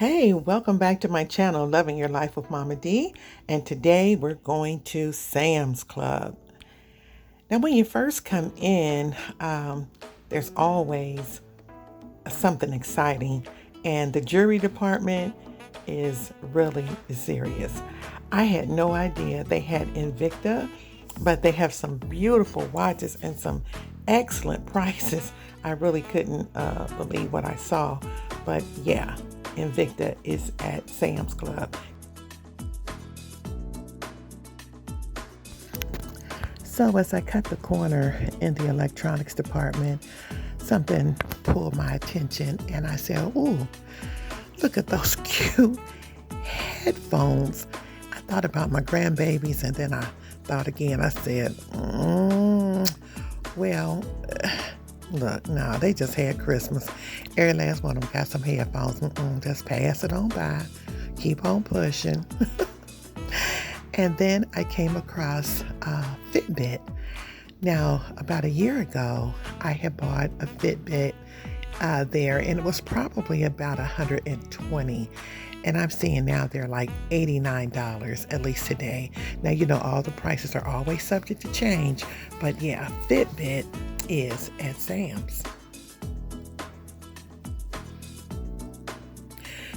Hey, welcome back to my channel, Loving Your Life with Mama D. And today we're going to Sam's Club. Now, when you first come in, there's always something exciting. And the jewelry department is really serious. I had no idea they had Invicta, but they have some beautiful watches and some excellent prices. I really couldn't believe what I saw. But yeah, Invicta is at Sam's Club. So as I cut the corner in the electronics department, something pulled my attention and I said, ooh, look at those cute headphones. I thought about my grandbabies and then I thought again. I said, well, look, no, they just had Christmas. Every last one of them got some headphones. Just pass it on by. Keep on pushing. And then I came across Fitbit. Now, about a year ago, I had bought a Fitbit there, and it was probably about $120. And I'm seeing now they're like $89, at least today. Now, you know, all the prices are always subject to change, but yeah, Fitbit is at Sam's.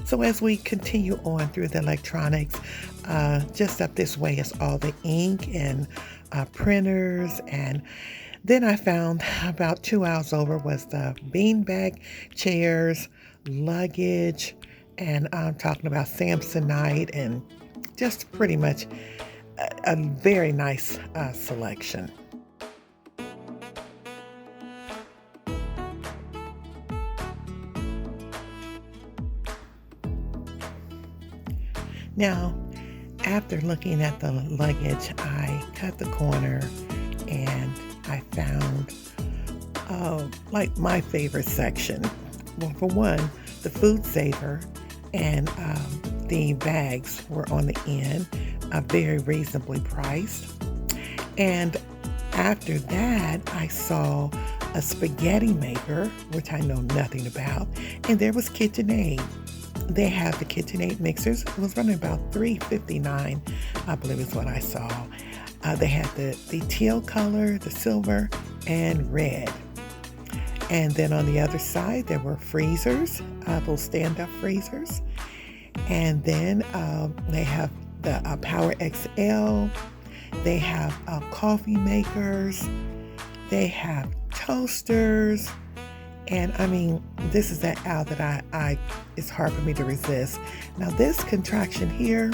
So as we continue on through the electronics, just up this way is all the ink and printers. And then I found about 2 hours over was the beanbag chairs, luggage, and I'm talking about Samsonite and just pretty much a very nice selection. Now, after looking at the luggage, I cut the corner and I found like my favorite section. Well, for one, the food saver and the bags were on the end, very reasonably priced. And after that, I saw a spaghetti maker, which I know nothing about, and there was KitchenAid. They have the KitchenAid mixers. It was running about $3.59, I believe is what I saw. They had the teal color, the silver, and red. And then on the other side, there were freezers, those stand-up freezers. And then they have the Power XL. They have coffee makers. They have toasters. And I mean, this is that aisle that I it's hard for me to resist. Now this contraction here,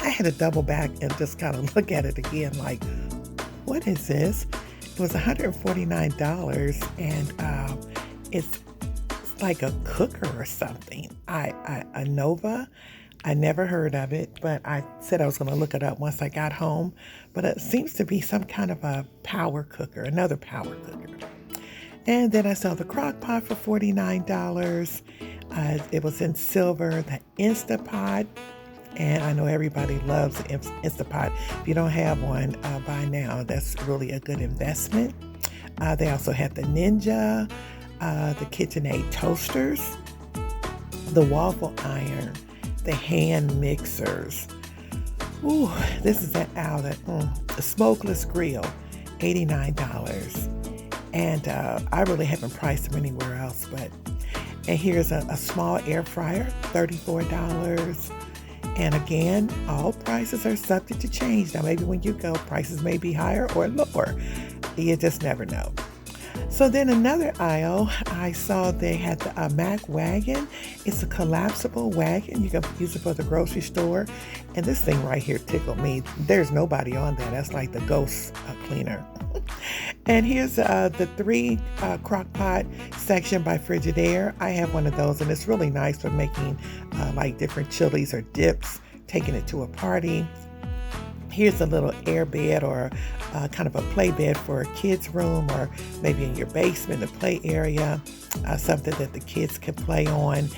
I had to double back and just kind of look at it again like, what is this? It was $149 and it's like a cooker or something. A Nova. I never heard of it, but I said I was going to look it up once I got home. But it seems to be some kind of a power cooker, another power cooker. And then I saw the Crock Pot for $49. It was in silver, the Instapot. And I know everybody loves the Instapot. If you don't have one by now, that's really a good investment. They also have the Ninja, the KitchenAid toasters, the waffle iron, the hand mixers. Ooh, this is an outlet. The smokeless grill, $89. And I really haven't priced them anywhere else, and here's a small air fryer, $34. And again, all prices are subject to change. Now, maybe when you go, prices may be higher or lower. You just never know. So then another aisle, I saw they had the Mac wagon. It's a collapsible wagon. You can use it for the grocery store. And this thing right here tickled me. There's nobody on there. That's like the ghost cleaner. And here's the 3 crock pot section by Frigidaire. I have one of those, and it's really nice for making like different chilies or dips, taking it to a party. Here's a little air bed or kind of a play bed for a kid's room or maybe in your basement, a play area, something that the kids can play on.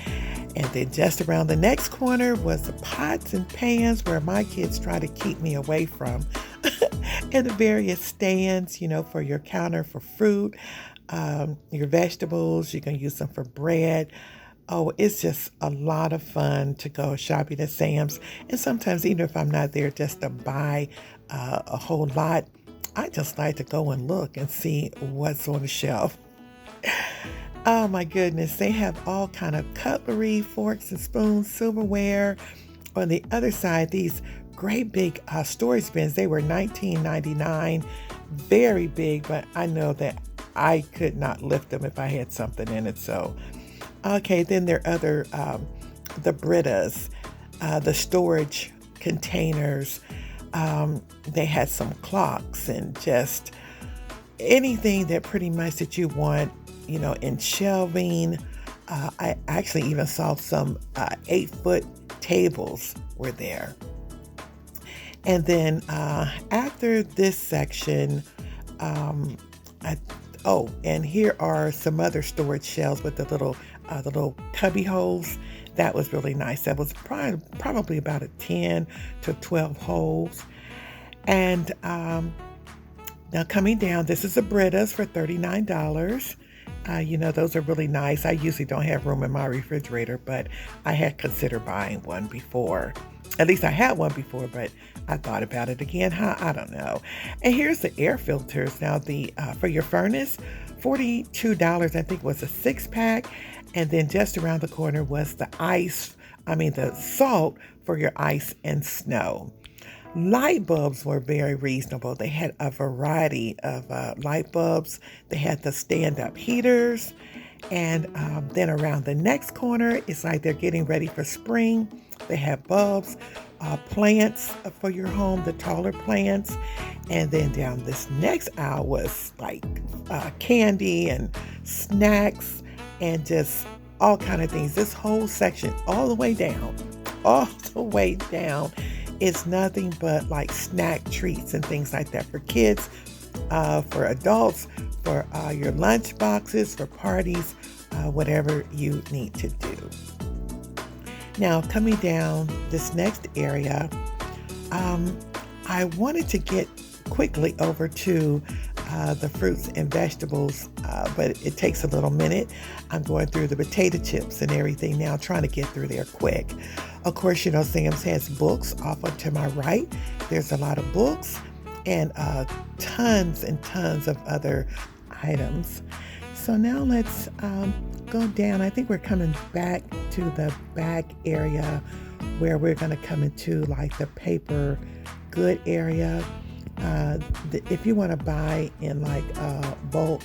And then just around the next corner was the pots and pans where my kids try to keep me away from. And the various stands, you know, for your counter for fruit, your vegetables. You can use them for bread. Oh, it's just a lot of fun to go shopping at Sam's. And sometimes, even if I'm not there just to buy a whole lot, I just like to go and look and see what's on the shelf. Oh my goodness, they have all kind of cutlery, forks and spoons, silverware. On the other side, these great big storage bins, they were $19.99, very big, but I know that I could not lift them if I had something in it. So, okay, then there are other, the Britas, the storage containers. They had some clocks and just anything that pretty much that you want, in shelving. I actually even saw some 8-foot tables were there. And then after this section, I, oh, and here are some other storage shelves with the little cubby holes. That was really nice. That was probably about a 10 to 12 holes. And now coming down, this is a Brita's for $39. Those are really nice. I usually don't have room in my refrigerator, but I had considered buying one before. At least I had one before, but I thought about it again. I don't know. And here's the air filters. Now, the for your furnace, $42, I think, was a 6-pack. And then just around the corner was the the salt for your ice and snow. Light bulbs were very reasonable. They had a variety of light bulbs. They had the stand-up heaters. And then around the next corner, it's like they're getting ready for spring. They have bulbs, plants for your home, the taller plants. And then down this next aisle was like candy and snacks and just all kind of things. This whole section all the way down it's nothing but like snack treats and things like that for kids, for adults, for your lunch boxes, for parties, whatever you need to do. Now, coming down this next area, I wanted to get quickly over to the fruits and vegetables, but it takes a little minute. I'm going through the potato chips and everything now, trying to get through there quick. Of course, Sam's has books off to my right. There's a lot of books and tons and tons of other items. So now let's go down. I think we're coming back to the back area where we're going to come into like the paper good area. If you want to buy in like bulk,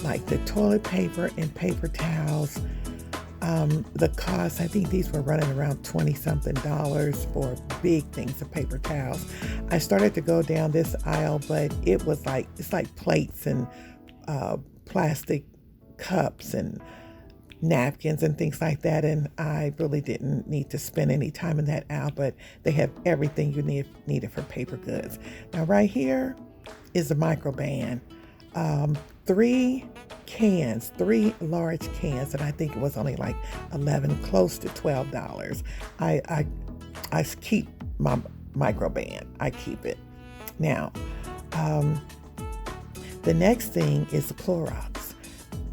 like the toilet paper and paper towels, the cost, I think these were running around $20-something for big things of paper towels. I started to go down this aisle, but it's like plates and plastic cups and napkins and things like that, and I really didn't need to spend any time in that aisle, but they have everything you needed for paper goods. Now right here is the microban. 3 large cans, and I think it was only like 11, close to $12. I keep my microban. I keep it. Now, the next thing is the Clorox.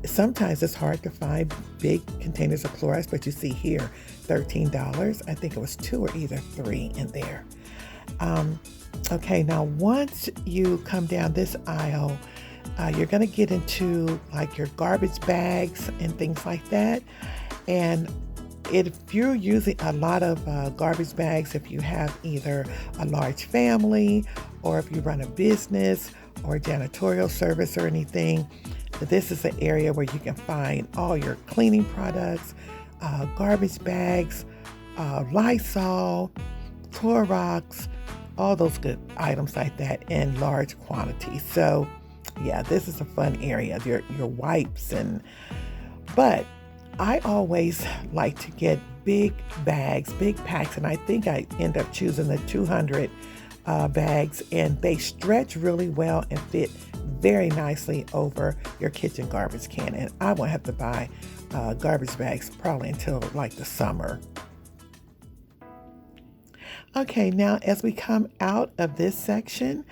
Sometimes it's hard to find big containers of Clorox, but you see here, $13. I think it was 2 or either 3 in there. Okay, now once you come down this aisle, you're going to get into like your garbage bags and things like that. And if you're using a lot of garbage bags, if you have either a large family or if you run a business or janitorial service or anything, this is an area where you can find all your cleaning products, garbage bags, Lysol, Clorox, all those good items like that in large quantities. So yeah, this is a fun area. Your wipes but I always like to get big bags, big packs, and I think I end up choosing the 200 bags, and they stretch really well and fit very nicely over your kitchen garbage can. And I won't have to buy garbage bags probably until like the summer. Okay, now as we come out of this section,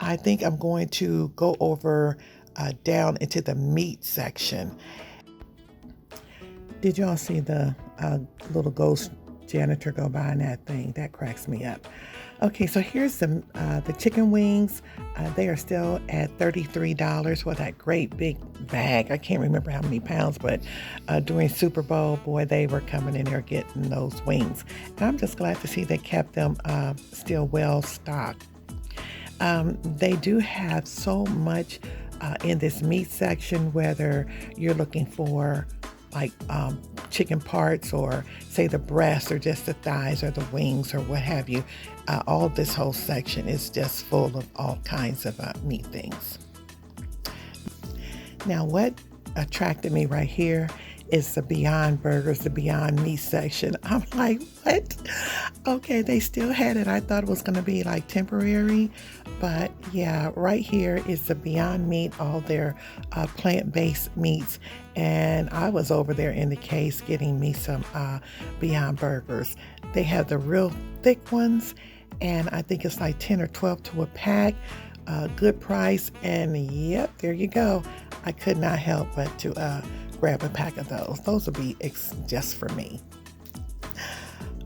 I think I'm going to go over down into the meat section. Did y'all see the little ghost janitor go by in that thing? That cracks me up. Okay, so here's the chicken wings. They are still at $33 for that great big bag. I can't remember how many pounds, but during Super Bowl, boy, they were coming in there getting those wings. And I'm just glad to see they kept them still well stocked. They do have so much in this meat section, whether you're looking for like chicken parts or say the breast or just the thighs or the wings or what have you. All this whole section is just full of all kinds of meat things. Now what attracted me right here is the Beyond Burgers, the Beyond Meat section. I'm like, what? Okay, they still had it. I thought it was going to be like temporary, but yeah, right here is the Beyond Meat, all their plant-based meats. And I was over there in the case getting me some Beyond Burgers. They have the real thick ones, and I think it's like 10 or 12 to a pack. Good price, and yep, there you go. I could not help but to grab a pack of those. Those will be just for me.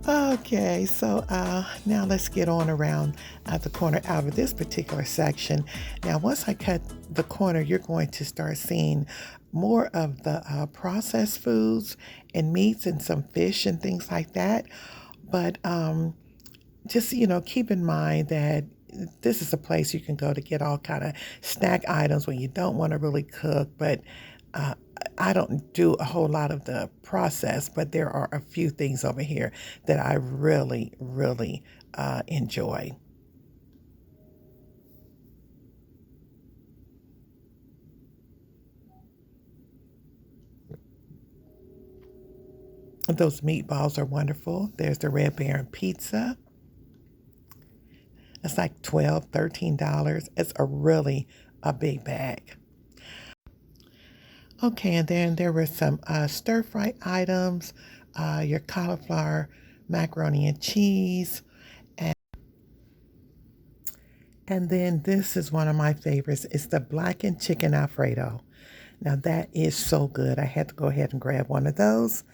Okay, so now let's get on around the corner out of this particular section. Now, once I cut the corner, you're going to start seeing more of the processed foods and meats and some fish and things like that. But just, keep in mind that this is a place you can go to get all kind of snack items when you don't want to really cook, but I don't do a whole lot of the process, but there are a few things over here that I really, really enjoy. Those meatballs are wonderful. There's the Red Baron pizza. It's like $12, $13. It's a big bag. Okay, and then there were some stir-fry items, your cauliflower, macaroni and cheese, and then this is one of my favorites. It's the blackened chicken Alfredo. Now that is so good. I had to go ahead and grab one of those.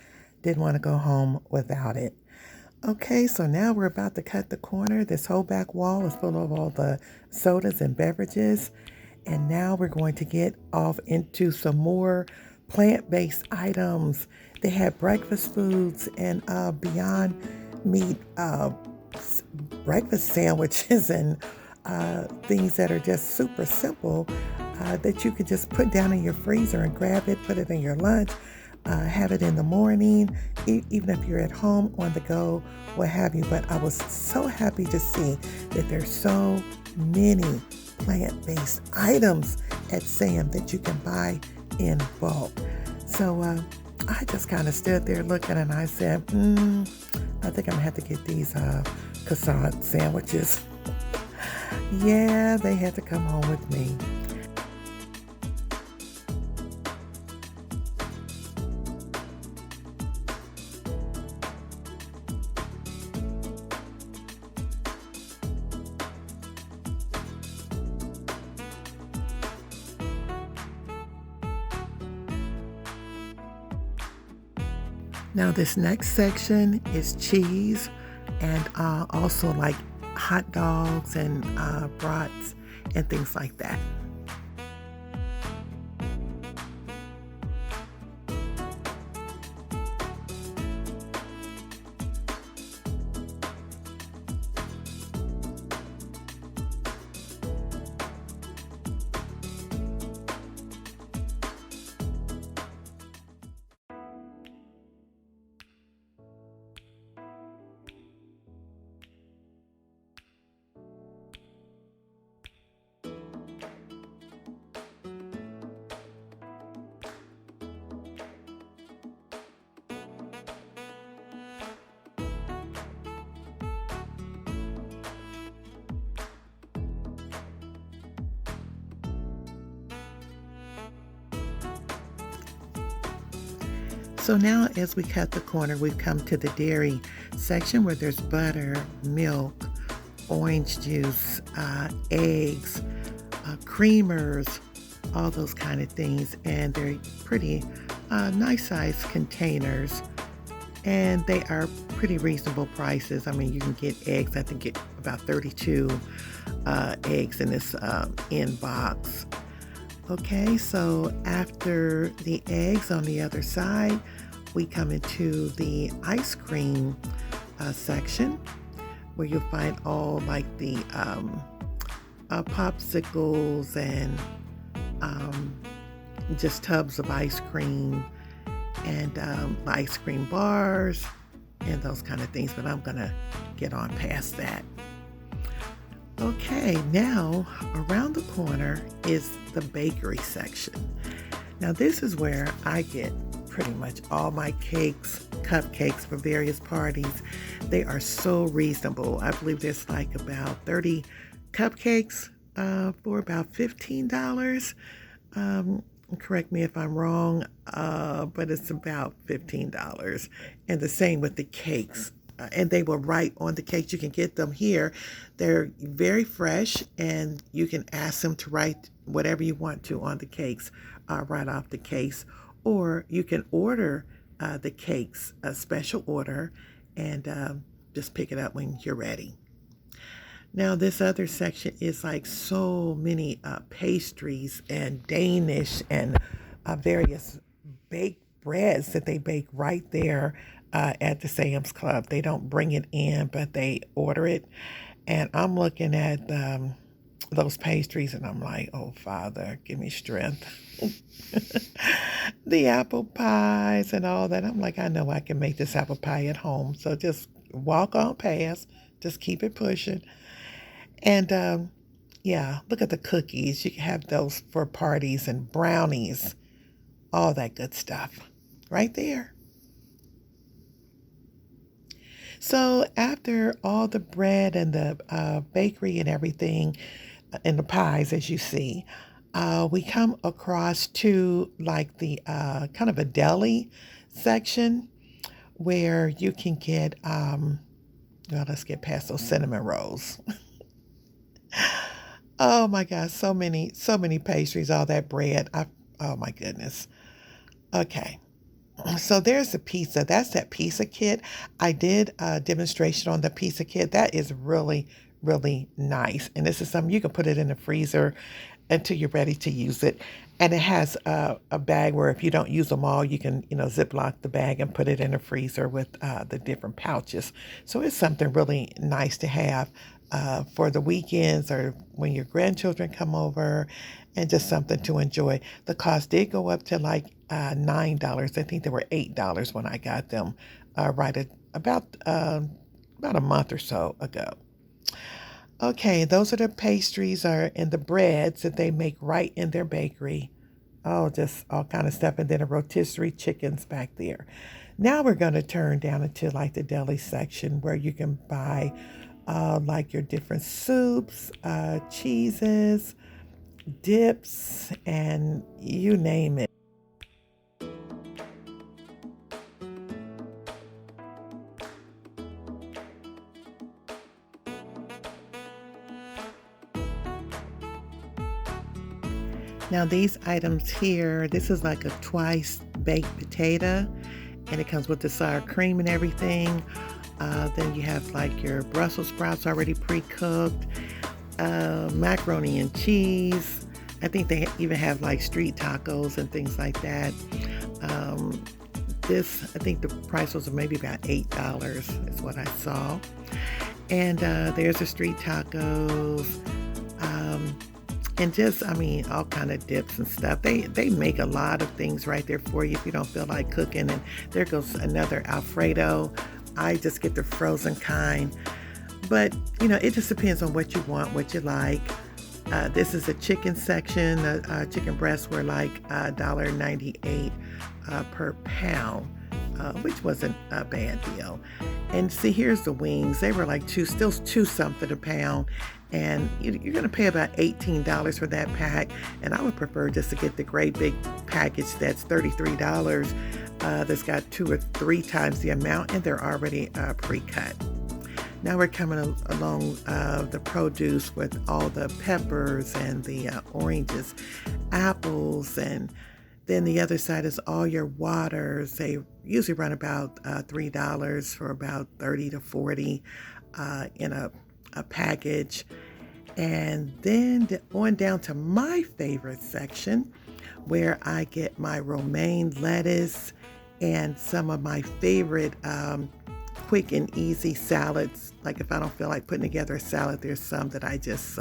Didn't want to go home without it. Okay, so now we're about to cut the corner. This whole back wall is full of all the sodas and beverages. And now we're going to get off into some more plant-based items. They have breakfast foods and Beyond Meat breakfast sandwiches and things that are just super simple that you could just put down in your freezer and grab it, put it in your lunch, have it in the morning, even if you're at home, on the go, what have you. But I was so happy to see that there's so many plant-based items at Sam that you can buy in bulk. So I just kind of stood there looking, and I said, I think I'm gonna have to get these croissant sandwiches. Yeah, they had to come home with me. Now this next section is cheese and also like hot dogs and brats and things like that. So now as we cut the corner, we've come to the dairy section where there's butter, milk, orange juice, eggs, creamers, all those kind of things. And they're pretty nice size containers, and they are pretty reasonable prices. I mean, you can get eggs. I think get about 32 eggs in this in box. Okay, so after the eggs, on the other side, we come into the ice cream section, where you'll find all like the popsicles and just tubs of ice cream and ice cream bars and those kind of things, but I'm gonna get on past that. Okay, now around the corner is the bakery section. Now this is where I get pretty much all my cakes, cupcakes for various parties. They are so reasonable. I believe there's like about 30 cupcakes for about $15. Correct me if I'm wrong, but it's about $15. And the same with the cakes. And they will write on the cakes. You can get them here. They're very fresh, and you can ask them to write whatever you want to on the cakes right off the case. Or you can order the cakes, a special order, and just pick it up when you're ready. Now, this other section is like so many pastries and Danish and various baked breads that they bake right there at the Sam's Club. They don't bring it in, but they order it. And I'm looking at those pastries and I'm like, oh, Father, give me strength. The apple pies and all that. I'm like, I know I can make this apple pie at home. So just walk on past, just keep it pushing. And yeah, look at the cookies. You can have those for parties and brownies, all that good stuff right there. So after all the bread and the bakery and everything and the pies, as you see, we come across to like the kind of a deli section where you can get, well, let's get past those cinnamon rolls. Oh my gosh, so many pastries, all that bread. Oh my goodness. Okay. So there's the pizza. That's that pizza kit. I did a demonstration on the pizza kit. That is really, really nice. And this is something you can put it in the freezer until you're ready to use it. And it has a bag where if you don't use them all, you can, Ziploc the bag and put it in the freezer with the different pouches. So it's something really nice to have for the weekends or when your grandchildren come over, and just something to enjoy. The cost did go up to like $9. I think they were $8 when I got them right at about a month or so ago. Okay, those are the pastries and the breads that they make right in their bakery. Oh, just all kind of stuff. And then a rotisserie chickens back there. Now we're going to turn down into like the deli section where you can buy like your different soups, cheeses, dips, and you name it. Now these items here, this is like a twice baked potato, and it comes with the sour cream and everything. Then you have like your Brussels sprouts already pre-cooked, macaroni and cheese. I think they even have like street tacos and things like that. I think the price was maybe about $8 is what I saw. And there's the street tacos. And just, all kind of dips and stuff. They make a lot of things right there for you if you don't feel like cooking. And there goes another Alfredo. I just get the frozen kind. But, it just depends on what you want, what you like. This is a chicken section. Chicken breasts were like $1.98 per pound, which wasn't a bad deal. And see, here's the wings. They were like still two something a pound. And you're going to pay about $18 for that pack. And I would prefer just to get the great big package that's $33. That's got 2 or 3 times the amount, and they're already pre-cut. Now we're coming along the produce with all the peppers and the oranges, apples, and Then the other side is all your waters. They usually run about $3 for about 30 to 40 in a package. And then on down to my favorite section where I get my romaine lettuce and some of my favorite quick and easy salads. Like if I don't feel like putting together a salad, there's some that I just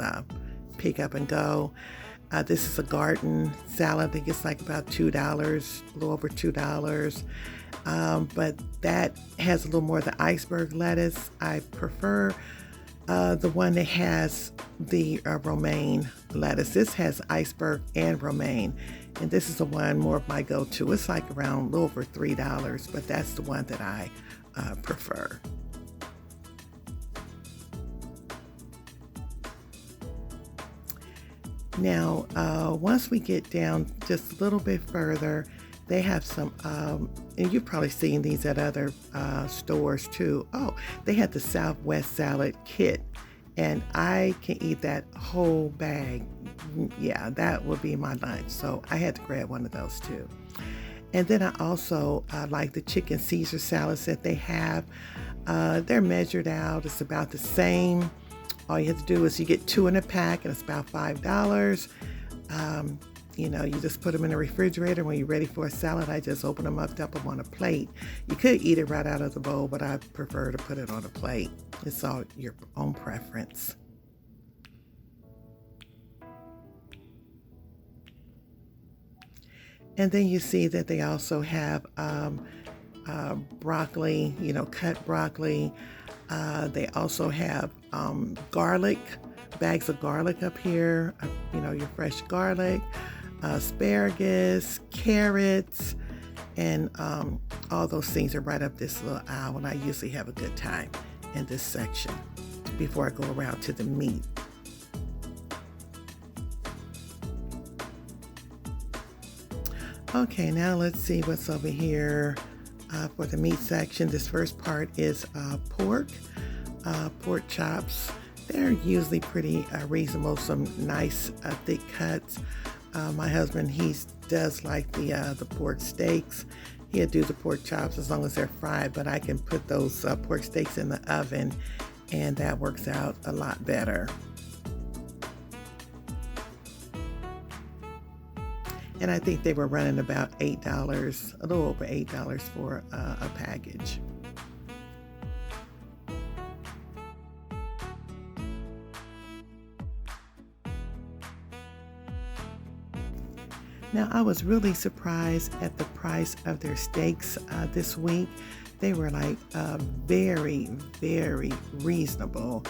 pick up and go. This is a garden salad. I think it's like about $2, a little over $2. But that has a little more of the iceberg lettuce. I prefer the one that has the romaine lettuce. This has iceberg and romaine. And this is the one more of my go-to. It's like around a little over $3, but that's the one that I prefer. Now, once we get down just a little bit further, they have some, and you've probably seen these at other stores too. Oh, they had the Southwest salad kit, and I can eat that whole bag. Yeah, that would be my lunch. So I had to grab one of those too. And then I also like the chicken Caesar salads that they have. They're measured out. It's about the same. All you have to do is you get 2 in a pack, and it's about $5. You just put them in the refrigerator. When you're ready for a salad, I just open them up, dump them on a plate. You could eat it right out of the bowl, but I prefer to put it on a plate. It's all your own preference. And then you see that they also have broccoli, cut broccoli. They also have garlic, bags of garlic up here, your fresh garlic, asparagus, carrots, and all those things are right up this little aisle, and I usually have a good time in this section before I go around to the meat. Okay, now let's see what's over here for the meat section. This first part is pork chops. They're usually pretty reasonable, some nice thick cuts. My husband, he does like the pork steaks. He'll do the pork chops as long as they're fried, but I can put those pork steaks in the oven, and that works out a lot better. And I think they were running about $8, a little over $8 for a package. Now, I was really surprised at the price of their steaks this week. They were like very, very reasonable.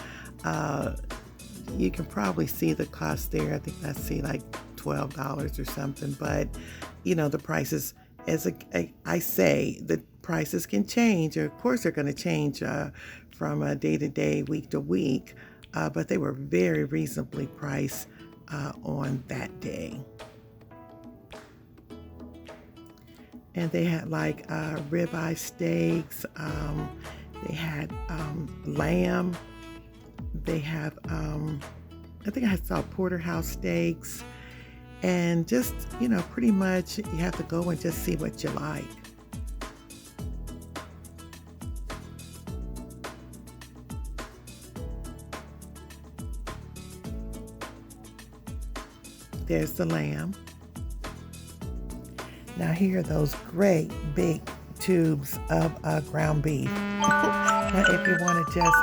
You can probably see the cost there. I think I see like $12 or something, but the prices, I say, the prices can change. Of course, they're going to change from day to day, week to week, but they were very reasonably priced on that day. And they had like ribeye steaks. They had lamb. They have, I think I saw porterhouse steaks. And just, pretty much you have to go and just see what you like. There's the lamb. Now here are those great big tubes of ground beef. Now if you want to just,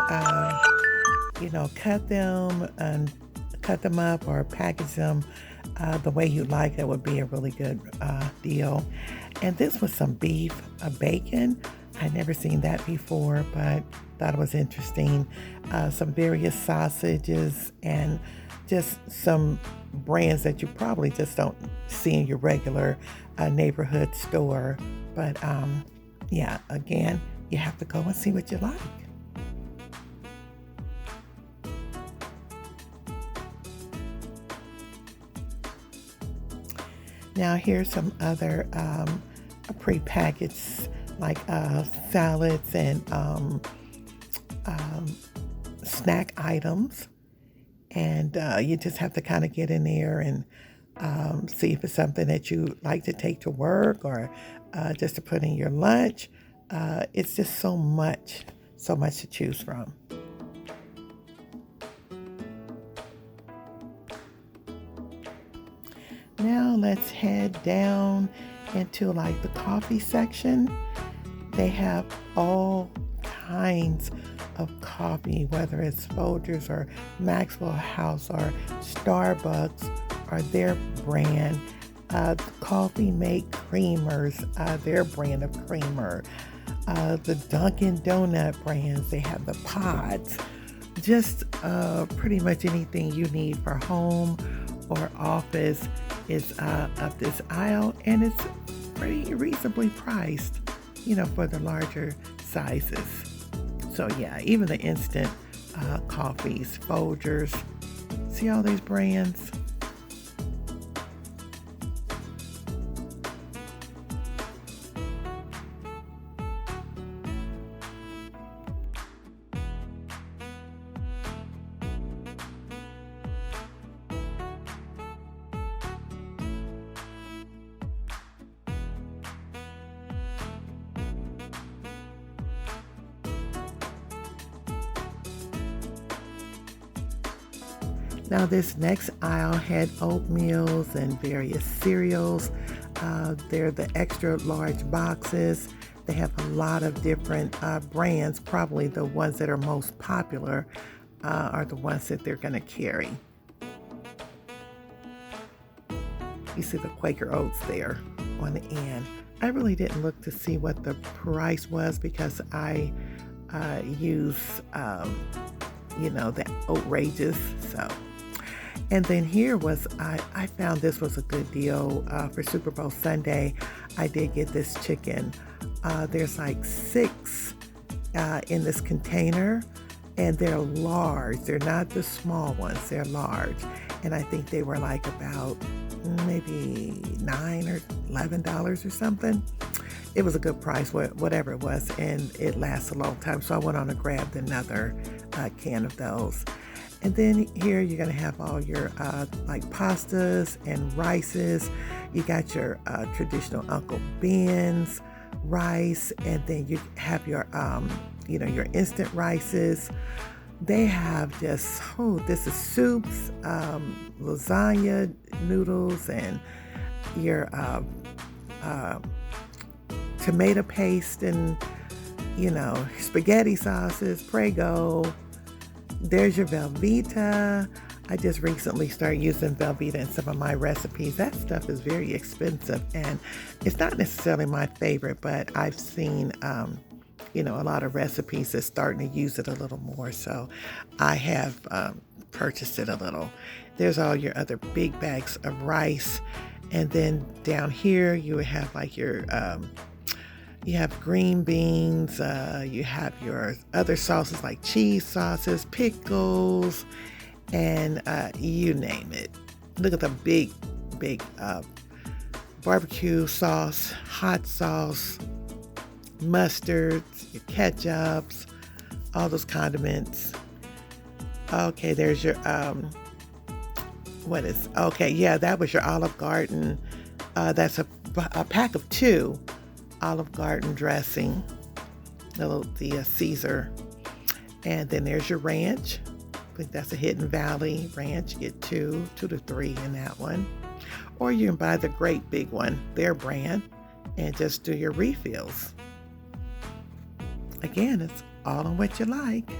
cut them up or package them the way you like, that would be a really good deal. And this was some beef, bacon. I'd never seen that before, but thought it was interesting. Some various sausages and just some brands that you probably just don't see in your regular neighborhood store. But again, you have to go and see what you like. Now here's some other pre-packaged like salads and snack items. And you just have to kind of get in there and See if it's something that you like to take to work or just to put in your lunch. It's just so much to choose from. Now let's head down into like the coffee section. They have all kinds of coffee, whether it's Folgers or Maxwell House or Starbucks or their brand. Coffee Mate Creamers, their brand of creamer. The Dunkin' Donut brands, they have the pods. Just pretty much anything you need for home or office is up this aisle, and it's pretty reasonably priced, for the larger sizes. So yeah, even the instant coffees, Folgers, see all these brands? Now this next aisle had oatmeals and various cereals. They're the extra large boxes. They have a lot of different brands. Probably the ones that are most popular are the ones that they're going to carry. You see the Quaker Oats there on the end. I really didn't look to see what the price was because I use, the outrageous. So. And then here was, I found this was a good deal for Super Bowl Sunday. I did get this chicken. There's like 6 in this container, and they're large. They're not the small ones, they're large. And I think they were like about maybe $9 or $11 or something. It was a good price, whatever it was, and it lasts a long time. So I went on and grabbed another can of those. And then here you're going to have all your like pastas and rices. You got your traditional Uncle Ben's rice, and then you have your your instant rices. They have just this is soups, lasagna noodles, and your tomato paste, and spaghetti sauces, Prego. There's your Velveeta. I just recently started using Velveeta in some of my recipes. That stuff is very expensive, and it's not necessarily my favorite, but I've seen, a lot of recipes that's starting to use it a little more. So I have purchased it a little. There's all your other big bags of rice. And then down here, you would have like your you have green beans, you have your other sauces like cheese sauces, pickles, and you name it. Look at the big barbecue sauce, hot sauce, mustards, your ketchups, all those condiments. Okay, there's your, that was your Olive Garden. That's a pack of 2. Olive Garden dressing, the Caesar, and then there's your ranch. I think that's a Hidden Valley ranch. You get 2 to 3 in that one, or you can buy the great big one, their brand, and just do your refills. Again, it's all on what you like.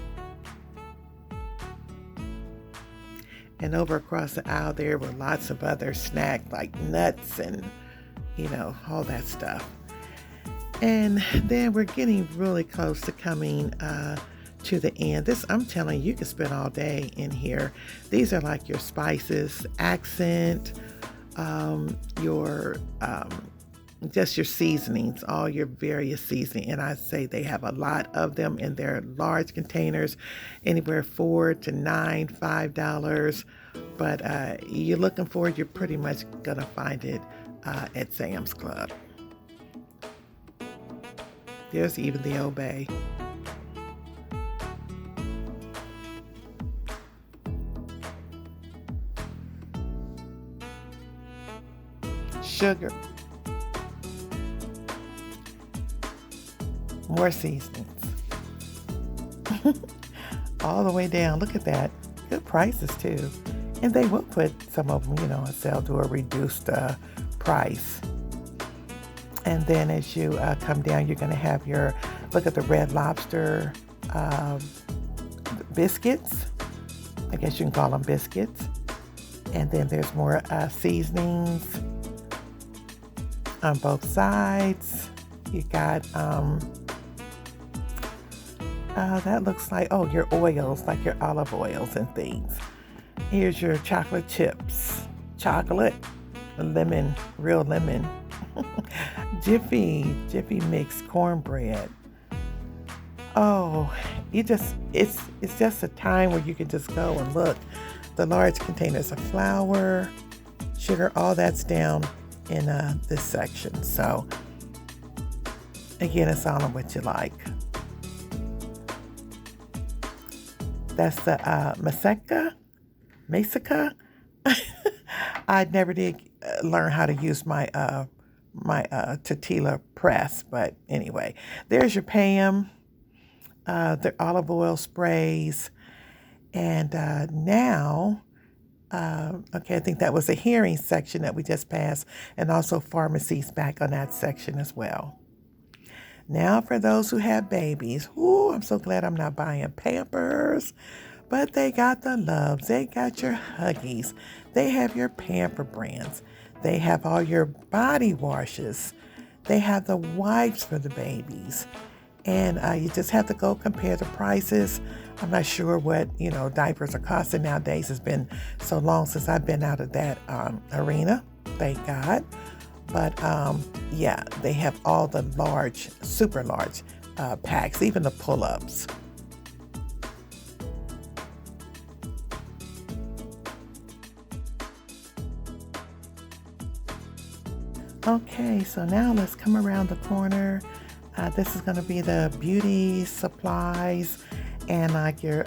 And over across the aisle there were lots of other snacks like nuts and all that stuff. And then we're getting really close to coming to the end. I'm telling you, you can spend all day in here. These are like your spices, accent, just your seasonings, all your various seasoning. And I say they have a lot of them in their large containers, anywhere $4 to $9, $5. But you're looking for it, you're pretty much gonna find it at Sam's Club. There's even the Obey. sugar, more seasonings. All the way down. Look at that. Good prices too. And they will put some of them, on sale to a reduced price. And then as you come down, you're going to have look at the Red Lobster biscuits. I guess you can call them biscuits. And then there's more seasonings on both sides. You got, that looks like, your oils, like your olive oils and things. Here's your chocolate chips. Chocolate, lemon, real lemon. Jiffy mixed cornbread. Oh, it's just a time where you can just go and look. The large containers of flour, sugar, all that's down in this section. So again, it's all on what you like. That's the Masica. I never did learn how to use my tortilla press, but anyway, there's your Pam, the olive oil sprays, and now, okay, I think that was a hearing section that we just passed, and also pharmacies back on that section as well. Now for those who have babies, I'm so glad I'm not buying Pampers, but they got the Loves, they got your Huggies, they have your Pamper brands, they have all your body washes, they have the wipes for the babies, and you just have to go compare the prices. I'm not sure what, diapers are costing nowadays. It's been so long since I've been out of that arena, thank God. But yeah, they have all the large, super large packs, even the pull-ups. Okay, so now let's come around the corner. This is going to be the beauty supplies and like your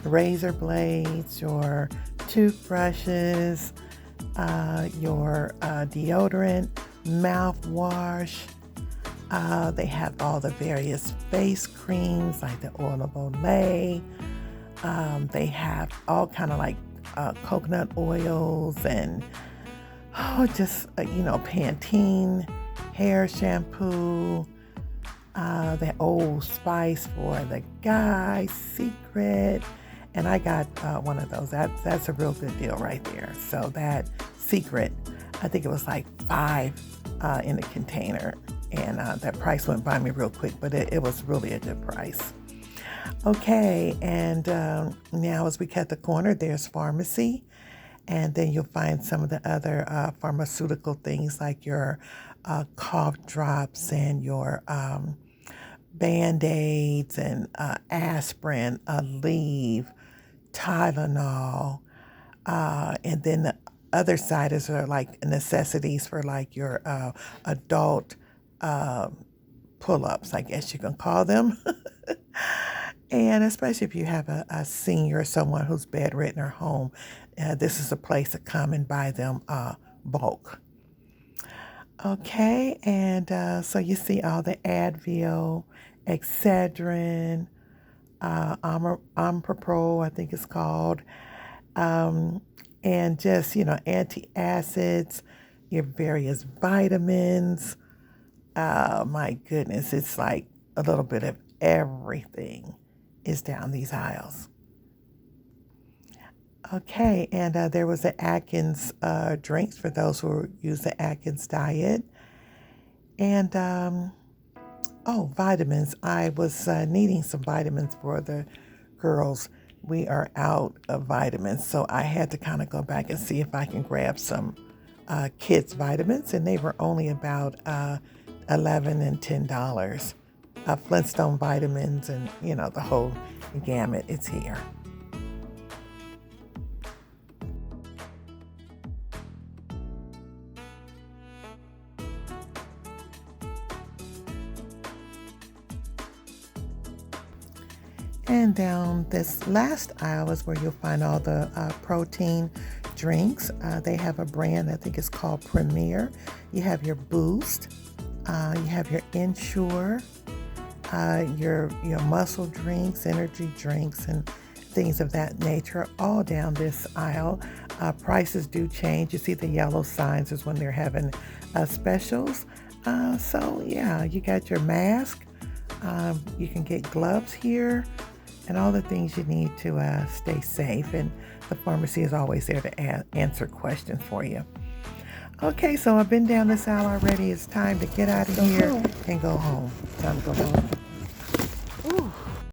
razor blades, your toothbrushes, your deodorant, mouthwash. They have all the various face creams like the oil of Olay. They have all kind of like coconut oils and just Pantene hair shampoo. The Old Spice for the guys, Secret. And I got one of those. That's a real good deal right there. So that Secret, I think it was like $5 in the container. And that price went by me real quick, but it was really a good price. Okay, and now as we cut the corner, there's pharmacy. And then you'll find some of the other pharmaceutical things like your cough drops and your Band-Aids and aspirin, Aleve, Tylenol, and then the other side is like necessities for like your adult pull-ups, I guess you can call them. And especially if you have a senior or someone who's bedridden or home, this is a place to come and buy them bulk. Okay, and so you see all the Advil, Excedrin, Omeprazole, I think it's called, and just, antacids, your various vitamins. My goodness, it's like a little bit of everything is down these aisles. Okay, and there was the Atkins drinks for those who use the Atkins diet. And, vitamins. I was needing some vitamins for the girls. We are out of vitamins, so I had to kind of go back and see if I can grab some kids' vitamins, and they were only about $11 and $10. Flintstone vitamins and, the whole gamut, it's here. And down this last aisle is where you'll find all the protein drinks. They have a brand, I think it's called Premier. You have your Boost. You have your Ensure, your muscle drinks, energy drinks, and things of that nature, all down this aisle. Prices do change. You see the yellow signs is when they're having specials. So yeah, you got your mask. You can get gloves here and all the things you need to stay safe. And the pharmacy is always there to answer questions for you. Okay, so I've been down this aisle already. It's time to get out of here and go home. Time to go home.